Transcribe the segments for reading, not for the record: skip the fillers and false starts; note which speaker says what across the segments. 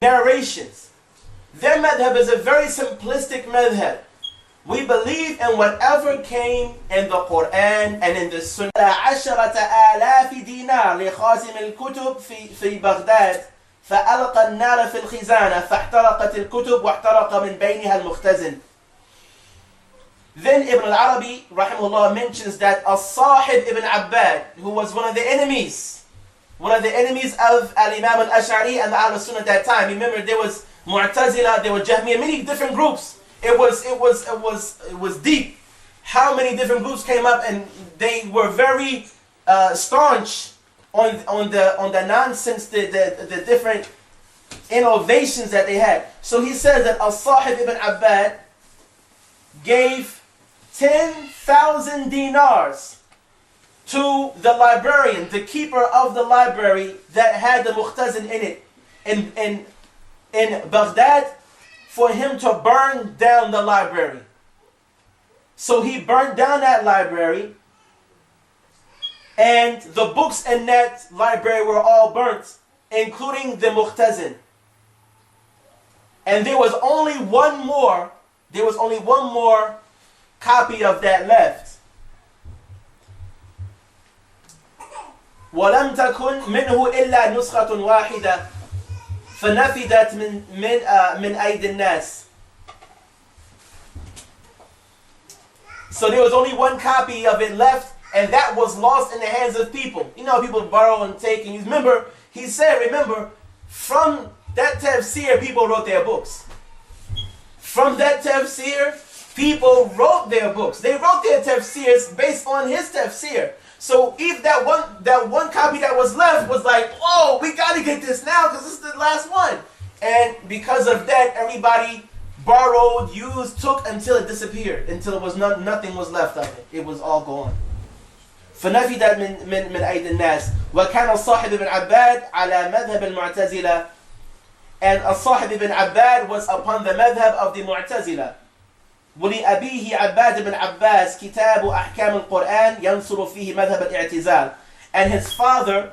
Speaker 1: narrations. Their madhab is a very simplistic madhab. We believe in whatever came in the Quran and in the Sunnah. 10,000 دينار لخازن الكتب في بغداد فألقى النار في الخزانة فاحترقت الكتب واحترق من بينها المختزن. Then Ibn al-Arabi rahimahullah mentions that As-Sahib Ibn Abbad, who was one of the enemies of Al-Imam al-Ash'ari and the Ahl-Sunnah at that time. Remember, there was Mu'tazila, there was Jahmiyyah, many different groups. It was deep. How many different groups came up, and they were very staunch on the nonsense, the different innovations that they had. So he says that As-Sahib Ibn Abbad gave 10,000 dinars to the librarian, the keeper of the library that had the Muhtazin in it, in Baghdad, for him to burn down the library. So he burned down that library, and the books in that library were all burnt, including the Muhtazin. And there was only one more copy of that left. وَلَمْ تَكُنْ مِنْهُ إِلَّا نُسْخَةٌ وَاحِدَةٌ فَنَفِدَتْ مِنْ أَيْدِ النَّاسِ. So there was only one copy of it left, and that was lost in the hands of people. You know, people borrow and take, and remember, he said, from that tafsir, people wrote their books. From that tafsir, people wrote their books. They wrote their tafsirs based on his tafsir. So if that one copy that was left was like, oh, we got to get this now because this is the last one. And because of that, everybody borrowed, used, took until it disappeared, until it was nothing was left of it. It was all gone. فنفدت من أيدي الناس وكان الصاحب بن عباد على مذهب المعتزلة. And الصاحب بن عباد was upon the madhab of the Mu'tazila. ولأبيه عباد بن عباس كتاب أحكام القرآن ينصر فيه مذهب الاعتزال. And his father,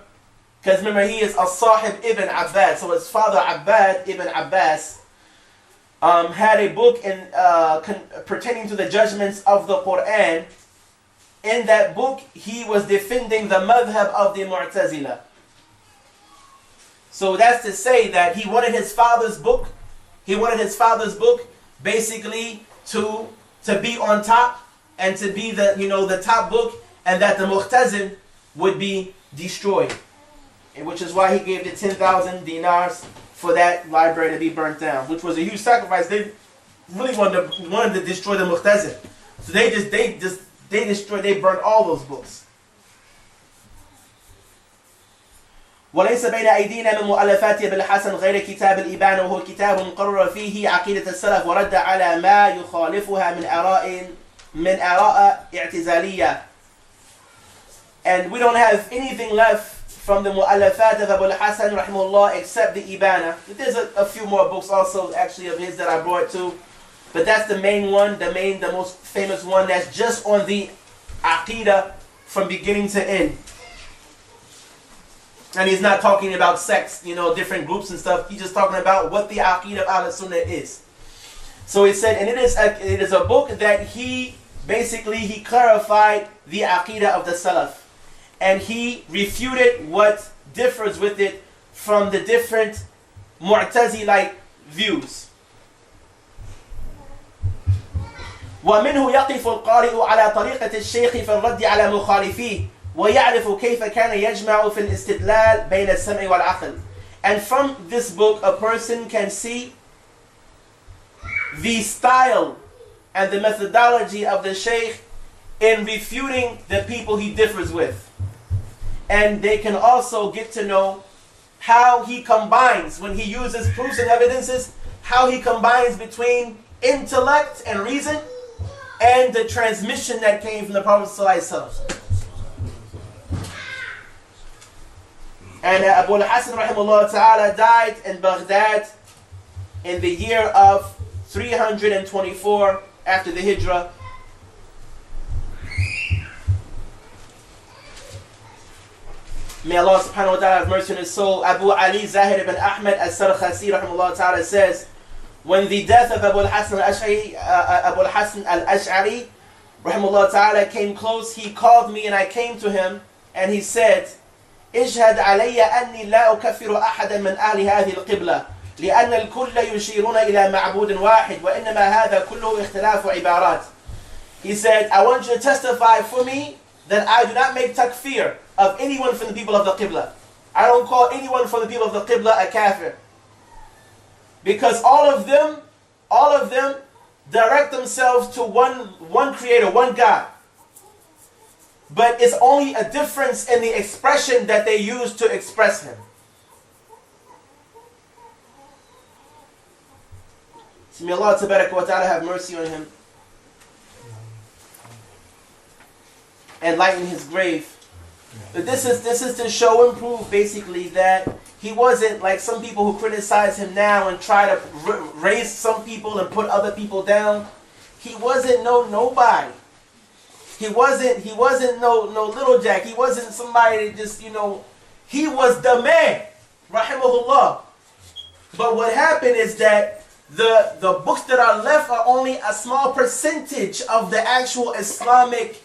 Speaker 1: because remember he is الصاحب ibn Abbad, so his father Abbad ibn Abbas had a book pertaining to the judgments of the Quran. In that book, he was defending the madhab of the Mu'tazila. So that's to say that he wanted his father's book. He wanted his father's book basically to be on top and to be the top book, and that the Muhtazin would be destroyed. Which is why he gave the 10,000 dinars for that library to be burnt down, which was a huge sacrifice. They really wanted to destroy the Muhtazin. So they burned all those books. وليس بين أيدينا من مؤلفات ابن-الحسن غير كتاب الإبانة وهو كتاب مقرر فيه عقيدة السلف ورد على ما يخالفها من آراء اعتزالية. And we don't have anything left from the مؤلفات of Abul-Hasan rahimahullah except the Ibana. There's a few more books also actually of his that I brought too, but that's the main one, the most famous one that's just on the Aqeedah from beginning to end. And he's not talking about sects, different groups and stuff. He's just talking about what the Aqeedah of Ahl-Sunnah is. So he said, and it is a book that he clarified the Aqeedah of the Salaf. And he refuted what differs with it from the different Mu'tazilite views. ومنه يقف القارئ على طريقة الشيخ في الرد على مخالفيه ويعرف كيف كان يجمع في الاستدلال بين السمع والعقل. And from this book a person can see the style and the methodology of the Shaykh in refuting the people he differs with. And they can also get to know how he combines, when he uses proofs and evidences, how he combines between intellect and reason and the transmission that came from the Prophet ﷺ. And Abu al-Hasan rahimahullah ta'ala died in Baghdad in the year of 324 after the Hijrah. may Allah subhanahu wa ta'ala have mercy on his soul, Abu Ali Zahir ibn Ahmed al-Sarkhasi rahimahullah ta'ala says, when the death of Abu al-Hasan al-Ash'ari rahimahullah ta'ala came close, he called me and I came to him and he said, اشهد علي أني لا أكفر أحدا من أهل هذه القبلة لأن الكل يشيرون إلى معبود واحد وإنما هذا كله اختلاف عبارات. He said, I want you to testify for me that I do not make takfir of anyone from the people of the Qibla. I don't call anyone from the people of the Qibla a kafir. Because all of them direct themselves to one creator, one God. But it's only a difference in the expression that they use to express him. So may Allah tabarak wa ta'ala have mercy on him and lighten his grave. But this is to show and prove basically that he wasn't like some people who criticize him now and try to raise some people and put other people down. He wasn't nobody. He wasn't no little jack. He wasn't somebody that just, he was the man, rahimahullah. But what happened is that the books that are left are only a small percentage of the actual Islamic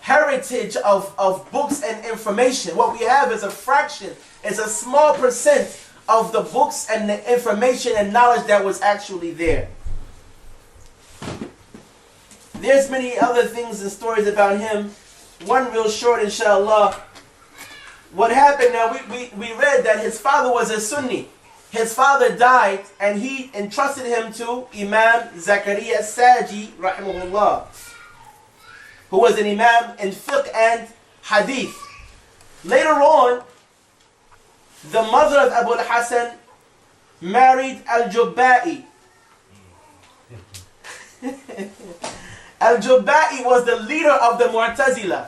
Speaker 1: heritage of books and information. What we have is a fraction, is a small percent of the books and the information and knowledge that was actually there. There's many other things and stories about him. One real short, inshallah. What happened now, we read that his father was a Sunni. His father died and he entrusted him to Imam Zakaria Saji, rahimahullah, who was an imam in fiqh and hadith. Later on, the mother of Abu al-Hasan married al-Jubba'i. Al-Jubba'i was the leader of the Mu'tazila.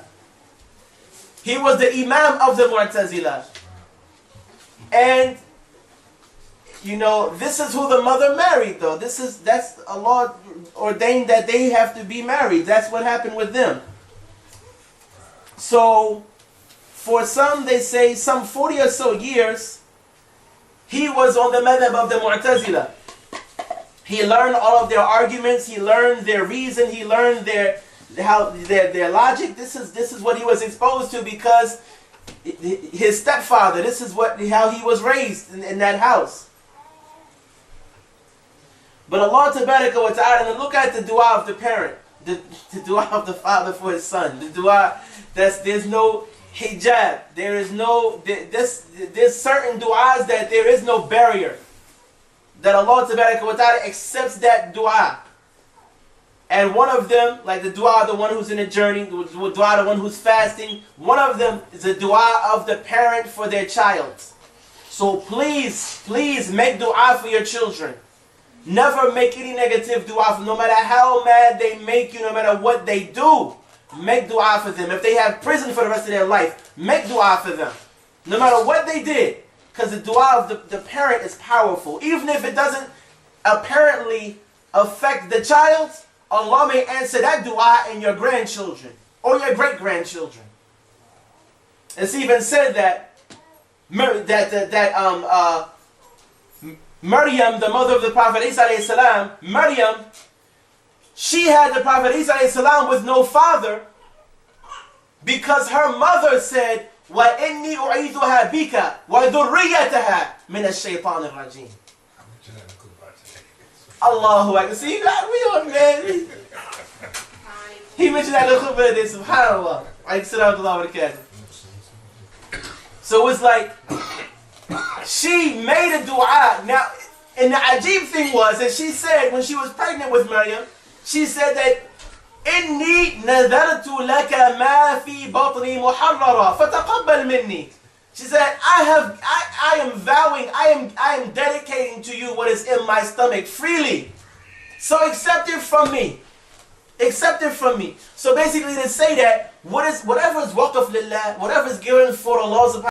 Speaker 1: He was the imam of the Mu'tazila. And, this is who the mother married though. That's Allah ordained that they have to be married. That's what happened with them. So, for some, they say some 40 or so years, he was on the madhab of the Mu'tazila. He learned all of their arguments. He learned their reason. He learned their logic. This is what he was exposed to because his stepfather. This is how he was raised in that house. But Allah tabaraka wa ta'ala, and look at the dua of the parent, the dua of the father for his son. The dua there's no hijab. There's certain du'as that there is no barrier. That Allah tabaraka wa ta'ala accepts that dua. And one of them, like the dua of the one who's in a journey, the dua of the one who's fasting, one of them is the dua of the parent for their child. So please make dua for your children. Never make any negative dua, no matter how mad they make you, no matter what they do. Make dua for them. If they have prison for the rest of their life, make dua for them. No matter what they did. Because the dua of the parent is powerful. Even if it doesn't apparently affect the child, Allah may answer that dua in your grandchildren or your great-grandchildren. It's even said that Maryam, the mother of the Prophet Isa alayhi salam, Maryam, she had the Prophet Isa alayhi salam with no father because her mother said, وَإِنِّي أُعِيذُهَا بِكَ وَذُرِّيَّتَهَا مِنَ الشَّيْطَانِ الرَّجِيمِ. Allahu Akbar. See, you got me on, man. He mentioned that in the khutbah today, subhanAllah. So it's like, she made a dua. Now, and the ajib thing was that she said, when she was pregnant with Maryam, she said that, إِنِّي نَذَرْتُ لَكَ مَا فِي بَطْنِي مُحَرَّرًا فَتَقَبَّلْ مِنِّي. She said, I am vowing, I am dedicating to you what is in my stomach freely. So accept it from me. Accept it from me. So basically to say that whatever is waqf lillah, whatever is given for Allah subhanahu